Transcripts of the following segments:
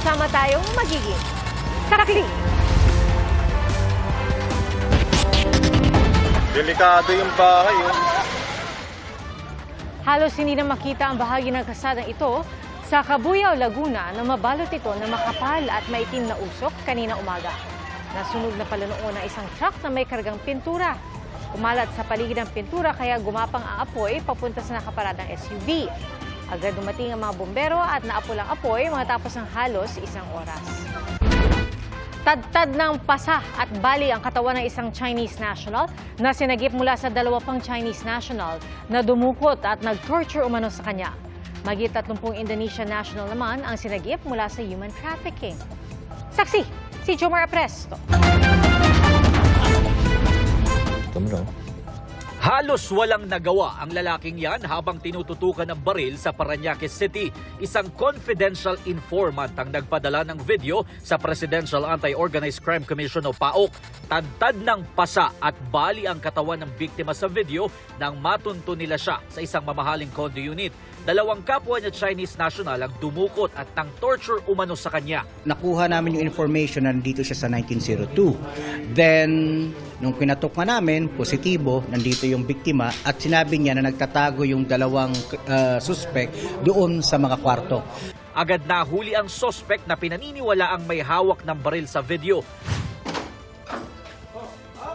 Sama-sama tayong magiging karakli. Delikado yung bahay. Halos hindi na makita ang bahagi ng kasadang ito sa Cabuyao, Laguna na mabalot ito na makapal at maitim na usok kanina umaga. Nasunog na pala noon ang isang truck na may kargang pintura. Kumalat sa paligid ng pintura kaya gumapang ang apoy papunta sa nakaparadang SUV. Agad dumating ang mga bombero at naapol ang apoy matapos ng halos isang oras. Tadtad ng pasa at bali ang katawan ng isang Chinese national na sinagip mula sa dalawa pang Chinese national na dumukot at nag-torture umano sa kanya. Mahigit 30 Indonesian national naman ang sinagip mula sa human trafficking. Saksi, si Jomar Apresto. Halos walang nagawa ang lalaking yan habang tinututukan ng baril sa Parañaque City. Isang confidential informant ang nagpadala ng video sa Presidential Anti-Organized Crime Commission o PAOK. Tadtad ng pasa at bali ang katawan ng biktima sa video nang matunto nila siya sa isang mamahaling condo unit. Dalawang kapwa niya Chinese national ang dumukot at nang torture umano sa kanya. Nakuha namin yung information na nandito siya sa 1902. Then, nung pinatok na namin, positibo, nandito yung biktima at sinabi niya na nagtatago yung dalawang suspect doon sa mga kwarto. Agad nahuli ang suspect na pinaniniwala ang may hawak ng baril sa video.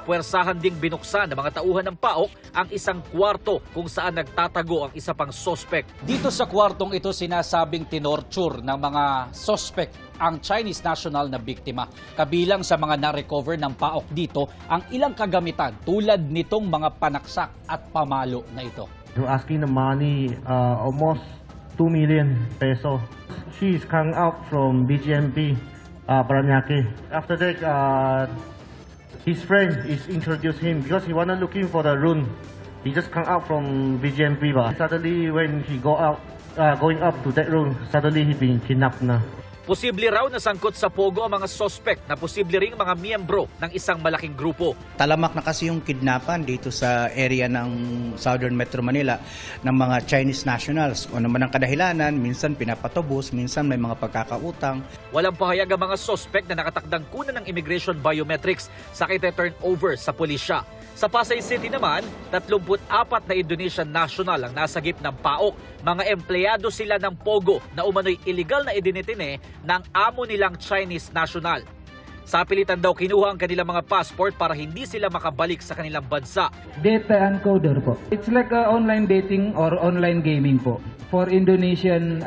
Puwersahan ding binuksan ng mga tauhan ng PAOK ang isang kwarto kung saan nagtatago ang isa pang suspect. Dito sa kwartong ito sinasabing tinorture ng mga suspect ang Chinese national na biktima. Kabilang sa mga na-recover ng PAOK dito ang ilang kagamitan tulad nitong mga panaksak at pamalo na ito. They're asking the money almost 2 million peso. She's come out from BGMP Parañaque. After that, his friend is introduced him because he wanna looking for the room. He just come out from BGMP ba. Suddenly when he going up to that room, suddenly he been kidnapped na. Posible raw na sangkot sa pogo ang mga suspect na posible ring mga miyembro ng isang malaking grupo. Talamak na kasi yung kidnapan dito sa area ng Southern Metro Manila ng mga Chinese nationals. O naman ang kadahilanan, minsan pinapatubos, minsan may mga pagkakautang. Walang pahayag ang mga suspect na nakatakdang kunan ng immigration biometrics sa turn over sa pulisya. Sa Pasay City naman, 34 na Indonesian national ang nasagip ng PAOK. Mga empleyado sila ng Pogo na umano'y illegal na idinitine ng amo nilang Chinese national. Sa pilitan daw kinuha ang kanilang mga passport para hindi sila makabalik sa kanilang bansa. Data encoder po. It's like online dating or online gaming po for Indonesian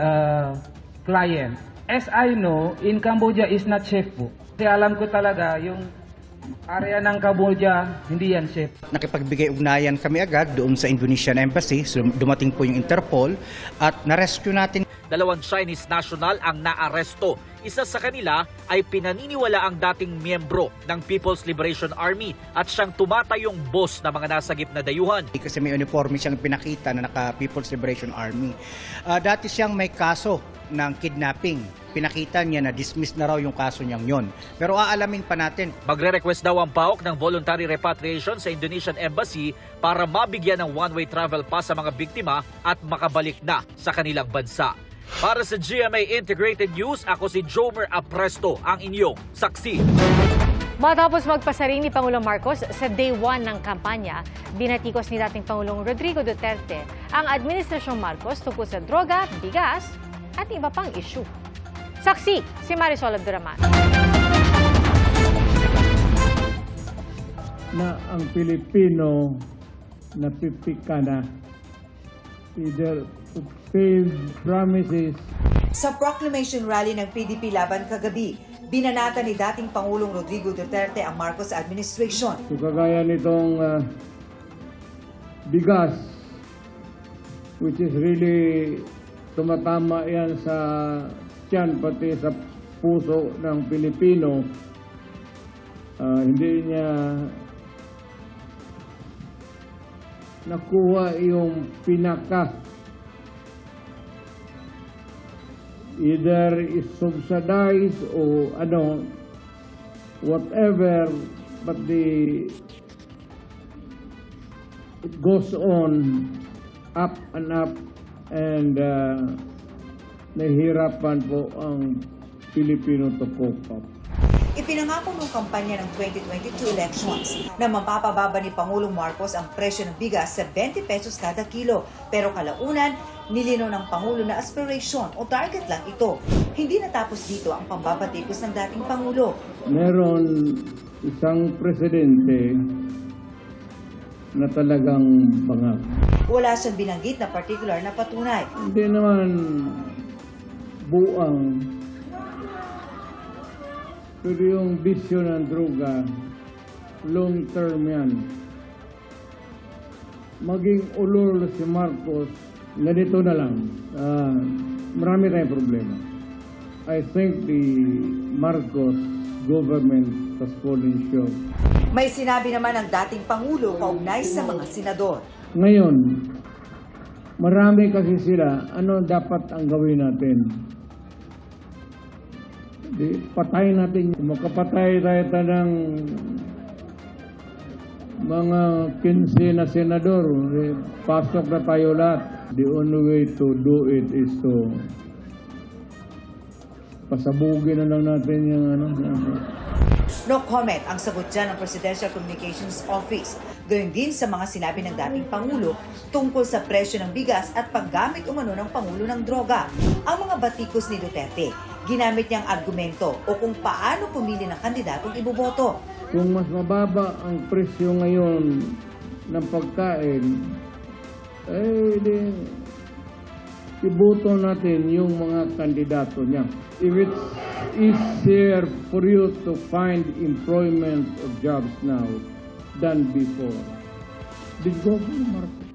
client. As I know, in Cambodia is not safe po. Kasi alam ko talaga yung area ng Cambodia, hindi yan safe. Nakipagbigay ugnayan kami agad doon sa Indonesian Embassy. So, dumating po yung Interpol at na-rescue natin. Dalawang Chinese national ang naaresto. Isa sa kanila ay pinaniniwala ang dating miyembro ng People's Liberation Army at siyang tumatayong boss ng mga nasagip na dayuhan. Kasi may uniforme siyang pinakita na naka People's Liberation Army. Dati siyang may kaso ng kidnapping. Pinakita niya na dismiss na raw yung kaso niyang yon. Pero aalamin pa natin. Magre-request daw ang PAOK ng voluntary repatriation sa Indonesian Embassy para mabigyan ng one-way travel pass sa mga biktima at makabalik na sa kanilang bansa. Para sa GMA Integrated News, ako si Jomer Apresto, ang inyong saksi. Matapos magpasaring ni Pangulong Marcos sa day 1 ng kampanya, binatikos ni dating Pangulong Rodrigo Duterte ang Administrasyong Marcos tungkol sa droga, bigas at iba pang issue. Saksi, si Marisol Abduraman. Na ang Pilipino napipika na either failed promises. Sa proclamation rally ng PDP laban kagabi, binanata ni dating Pangulong Rodrigo Duterte ang Marcos administration. So kagaya nitong bigas, which is really tumatama yan sa tiyan pati sa puso ng Pilipino, hindi niya nakuha yung pinaka. Either is subsidized o whatever, but it goes on up and nahihirapan po ang Filipino to cope up. Ipinangako ng kampanya ng 2022 elections na mapapababa ni Pangulong Marcos ang presyo ng bigas sa 20 pesos kada kilo. Pero kalaunan, nilinaw ng Pangulo na aspiration o target lang ito. Hindi natapos dito ang pambabatikos ng dating Pangulo. Meron isang presidente na talagang bangag. Wala siyang binanggit na particular na patunay. Hindi naman buang. Pero yung bisyo ng droga, long term yan. Maging ulol si Marcos, ganito na lang. Marami tayong problema. I think the Marcos government has fallen short. May sinabi naman ang dating Pangulo kaugnay sa mga senador. Ngayon, marami kasi sila, ano dapat ang gawin natin? Di, patay natin. Makapatay tayo ng mga 15 na senador. Pasok na tayo lahat. The only way to do it is to pasabugin na lang natin yung ano. No comment ang sagot dyan ng Presidential Communications Office. Gayun din sa mga sinabi ng dating Pangulo tungkol sa presyo ng bigas at paggamit umano ng Pangulo ng droga. Ang mga batikos ni Duterte, ginamit niyang argumento o kung paano pumili ng kandidatong iboboto. Kung mas mababa ang presyo ngayon ng pagkain, iboto natin yung mga kandidato niya. If it's easier for you to find employment or jobs now than before, then go for Marcos.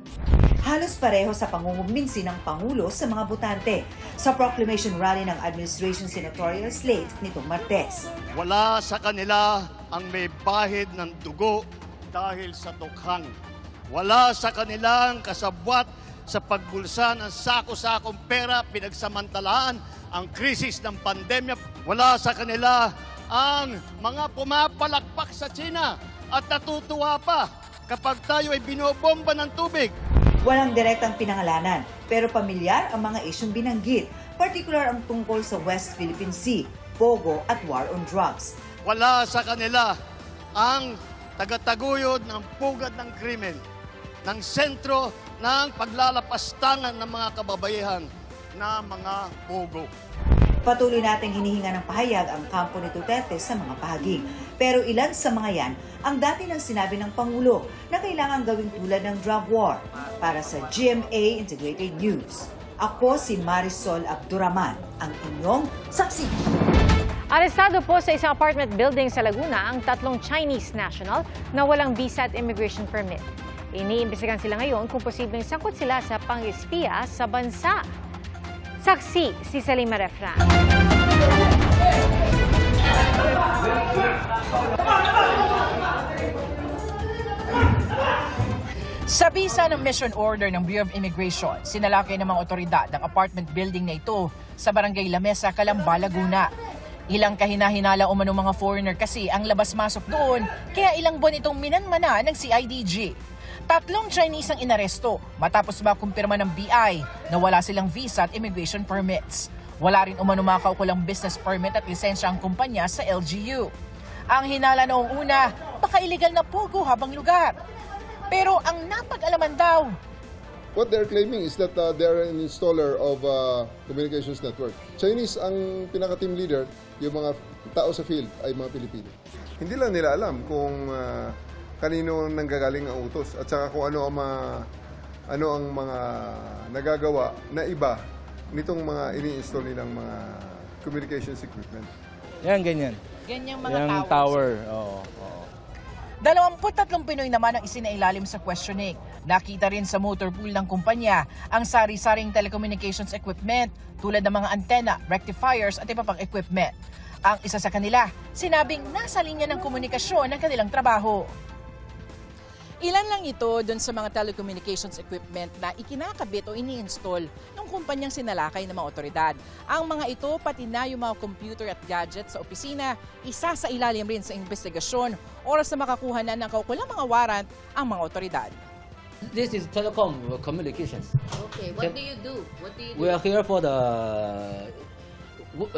Halos pareho sa pangungumbinsi ng Pangulo sa mga botante sa proclamation rally ng administration senatorial slate nitong Martes. Wala sa kanila ang may bahid ng dugo dahil sa tukhang. Wala sa kanilang kasabwat sa pagbulsa ng sako-sakong pera pinagsamantalaan ang krisis ng pandemya. Wala sa kanila ang mga pumapalakpak sa China at natutuwa pa kapag tayo ay binobomba ng tubig. Walang direktang pinangalanan, pero pamilyar ang mga isyong binanggit, partikular ang tungkol sa West Philippine Sea, pogo at war on drugs. Wala sa kanila ang tagataguyod ng pugad ng krimen, ng sentro ng paglalapastangan ng mga kababaihan na mga pogo. Patuloy nating hinihinga ng pahayag ang kampo ni Duterte sa mga pahaging. Pero ilan sa mga yan ang dati nang sinabi ng Pangulo na kailangan gawing tulad ng drug war. Para sa GMA Integrated News, ako si Marisol Abduraman, ang inyong saksi. Arestado po sa isang apartment building sa Laguna ang 3 Chinese national na walang visa at immigration permit. Iniimbestigahan sila ngayon kung posibleng sangkot sila sa pang-espiya sa bansa. Saksi si Salima Refran. Sa bisa ng mission order ng Bureau of Immigration, sinalakay ng mga otoridad ng apartment building na ito sa Barangay Lamesa, Calamba, Laguna. Ilang kahina-hinala umano mga foreigner kasi ang labas-masok doon, kaya ilang buwan itong minanmana ng CIDG. 3 Chinese ang inaresto matapos makumpirma ng BI na wala silang visa at immigration permits. Wala rin umano mga kaukulang business permit at lisensya ang kumpanya sa LGU. Ang hinala noong una, baka illegal na pogo habang lugar. Pero ang napag-alaman daw, what they're claiming is that they're an installer of communications network. Chinese ang pinaka-team leader, yung mga tao sa field ay mga Pilipino. Hindi lang nila alam kung kanino nanggagaling ang utos at saka kung ano ang mga nagagawa na iba nitong mga ini-install nilang mga communications equipment. Yan, ganyan. Ganyang mga yung tower. Oo. 23 Pinoy naman ang isinailalim sa questioning. Nakita rin sa motor pool ng kumpanya ang sari-saring telecommunications equipment tulad ng mga antena, rectifiers at iba pang equipment. Ang isa sa kanila, sinabing nasa linya ng komunikasyon ng kanilang trabaho. Ilan lang ito dun sa mga telecommunications equipment na ikinakabit o ini-install ng kumpanyang sinalakay ng mga otoridad. Ang mga ito, pati na yung mga computer at gadgets sa opisina, isa sa ilalim rin sa investigasyon oras na makakuha na ng kaukulang mga warrant ang mga otoridad. This is telecom communications. Okay, what do you do? We are here for the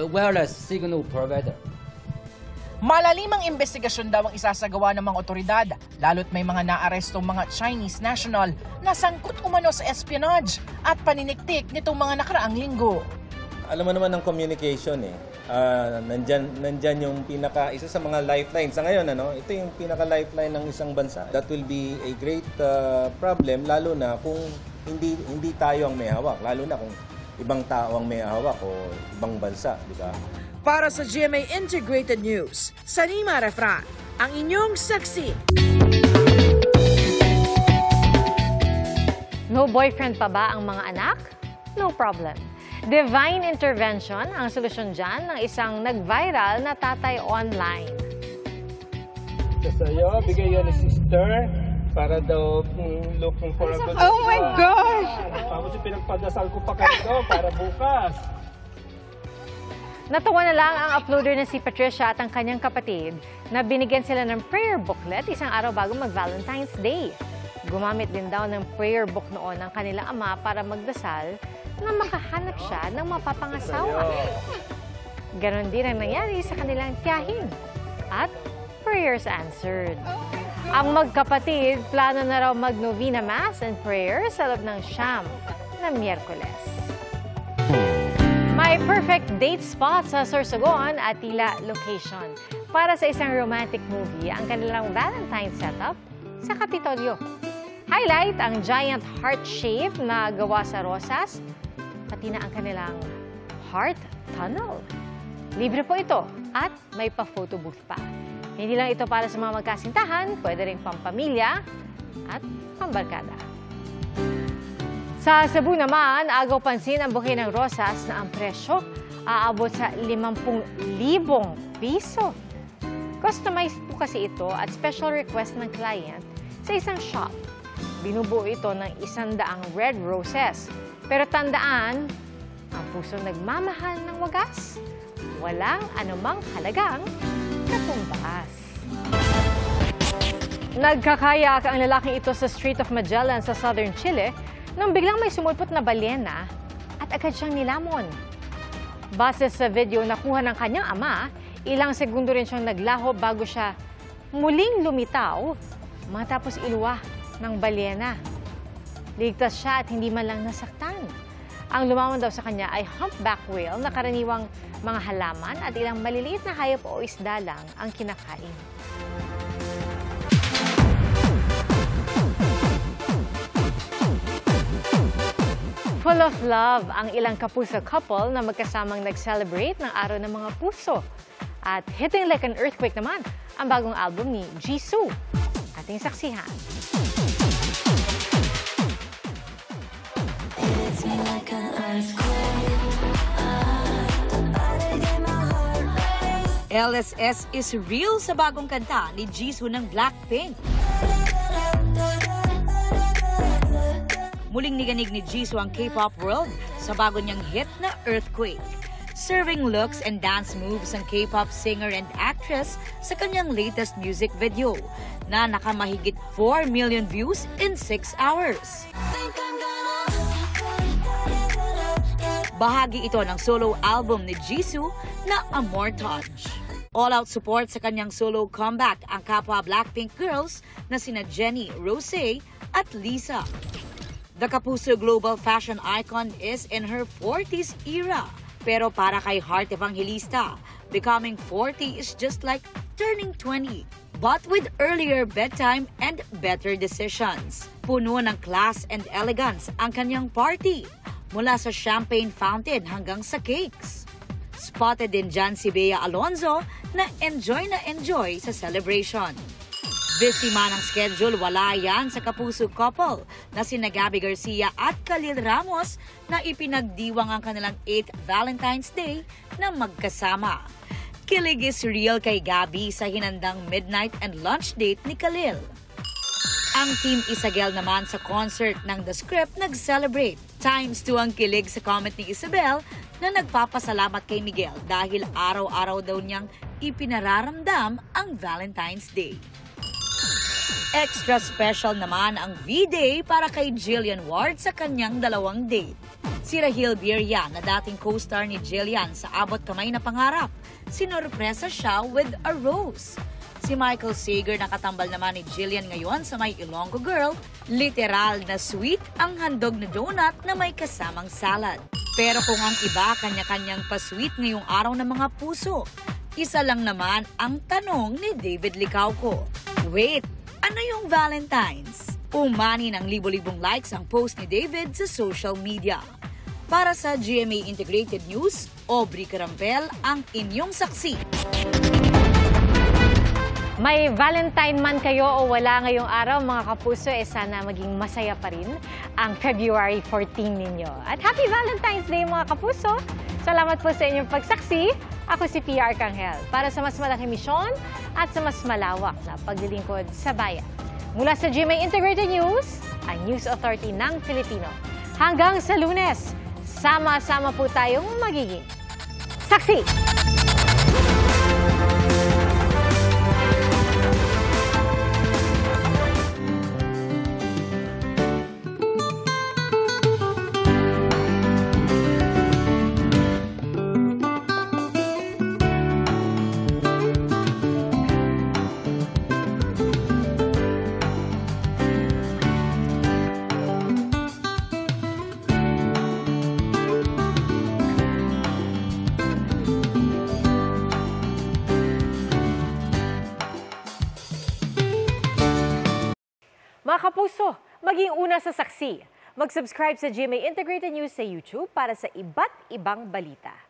wireless signal provider. Malalimang investigasyon daw ang isasagawa ng mga otoridad, lalo't may mga naarestong mga Chinese national na sangkot umano sa espionage at paniniktik nitong mga nakaraang linggo. Alam mo naman ng communication nandyan yung isa sa mga lifeline. Sa ngayon, ito yung pinaka-lifeline ng isang bansa. That will be a great problem, lalo na kung hindi tayo ang may hawak, lalo na kung ibang tao ang may hawak o ibang bansa, di ba? Para sa GMA Integrated News, Sanima Refran, ang inyong saksi. No boyfriend pa ba ang mga anak? No problem. Divine intervention ang solusyon dyan ng isang nag-viral na tatay online. Sa'yo, bigay yan ni sister para daw looking for a good Oh my gosh! Tapos yung pinagpadasal ko pa kayo para bukas. Natuwa na lang ang uploader na si Patricia at ang kanyang kapatid na binigyan sila ng prayer booklet isang araw bago mag-Valentine's Day. Gumamit din daw ng prayer book noon ng kanilang ama para magdasal na makahanap siya ng mapapangasawa. Ganon din ang nangyari sa kanilang tiyahin. At prayers answered. Ang magkapatid, plano na raw mag-novena mass and prayer sa loob ng Siyam na Miyerkules. May perfect date spot sa Sorsogon at tila location para sa isang romantic movie ang kanilang Valentine setup sa Kapitolyo. Highlight ang giant heart shape na gawa sa rosas, pati na ang kanilang heart tunnel. Libre po ito at may pa-photo booth pa. Hindi lang ito para sa mga magkasintahan, pwede rin pampamilya at pambarkada. Sa Cebu naman, agaw pansin ang bouquet ng rosas na ang presyo aabot sa 50,000 piso. Customized po kasi ito at special request ng client sa isang shop. Binubuo ito ng 100 red roses. Pero tandaan, ang pusong nagmamahal ng wagas, walang anumang halagang katumbas. Nagkakayak ang lalaking ito sa Strait of Magellan sa southern Chile nang biglang may sumulpot na balyena at agad siyang nilamon. Base sa video nakuha ng kanyang ama, ilang segundo rin siyang naglaho bago siya muling lumitaw matapos iluwa ng balyena. Ligtas siya at hindi man lang nasaktan. Ang lumamon daw sa kanya ay humpback whale na karaniwang mga halaman at ilang maliliit na hayop o isda lang ang kinakain. Full of love ang ilang kapuso couple na magkasamang nag-celebrate ng Araw ng Mga Puso. At hitting like an earthquake naman ang bagong album ni Jisoo. Ating saksihan. LSS is real sa bagong kanta ni Jisoo ng Blackpink. Muling niganig ni Jisoo ang K-pop world sa bago niyang hit na Earthquake. Serving looks and dance moves ang K-pop singer and actress sa kanyang latest music video na nakamahigit 4 million views in 6 hours. Bahagi ito ng solo album ni Jisoo na Amor Touch. All-out support sa kanyang solo comeback ang kapwa Blackpink girls na sina Jennie, Rosé at Lisa. The Kapuso global fashion icon is in her 40s era. Pero para kay Heart Evangelista, becoming 40 is just like turning 20. But with earlier bedtime and better decisions. Puno ng class and elegance ang kanyang party. Mula sa champagne fountain hanggang sa cakes. Spotted din dyan si Bea Alonzo na enjoy sa celebration. Busy man ang schedule, wala yan sa Kapuso couple na sina Gabby Garcia at Khalil Ramos na ipinagdiwang ang kanilang 8th Valentine's Day na magkasama. Kilig is real kay Gabby sa hinandang midnight and lunch date ni Khalil. Ang Team Isabel naman sa concert ng The Script nag-celebrate. ×2 ang kilig sa comment ni Isabel na nagpapasalamat kay Miguel dahil araw-araw daw niyang ipinararamdam ang Valentine's Day. Extra special naman ang V-Day para kay Jillian Ward sa kanyang dalawang date. Si Rahil Birria na dating co-star ni Jillian sa Abot Kamay na Pangarap, sinurpresa siya with a rose. Si Michael Sager na katambal naman ni Jillian ngayon sa may Ilonggo Girl, literal na sweet ang handog na donut na may kasamang salad. Pero kung ang iba kanya-kanyang pa-sweet ngayong araw ng mga puso, isa lang naman ang tanong ni David Licauco. Wait, ano yung Valentine's? Umani ng libo-libong likes ang post ni David sa social media. Para sa GMA Integrated News, Aubrey Carampel ang inyong saksi. May Valentine man kayo o wala ngayong araw, mga kapuso, sana maging masaya pa rin ang February 14 ninyo. At Happy Valentine's Day, mga kapuso! Salamat po sa inyong pagsaksi. Ako si PR Kanghel para sa mas malaking misyon at sa mas malawak na paglilingkod sa bayan. Mula sa GMA Integrated News, ang News Authority ng Filipino. Hanggang sa Lunes, sama-sama po tayong magiging saksi! Mga kapuso, maging una sa saksi. Mag-subscribe sa GMA Integrated News sa YouTube para sa iba't ibang balita.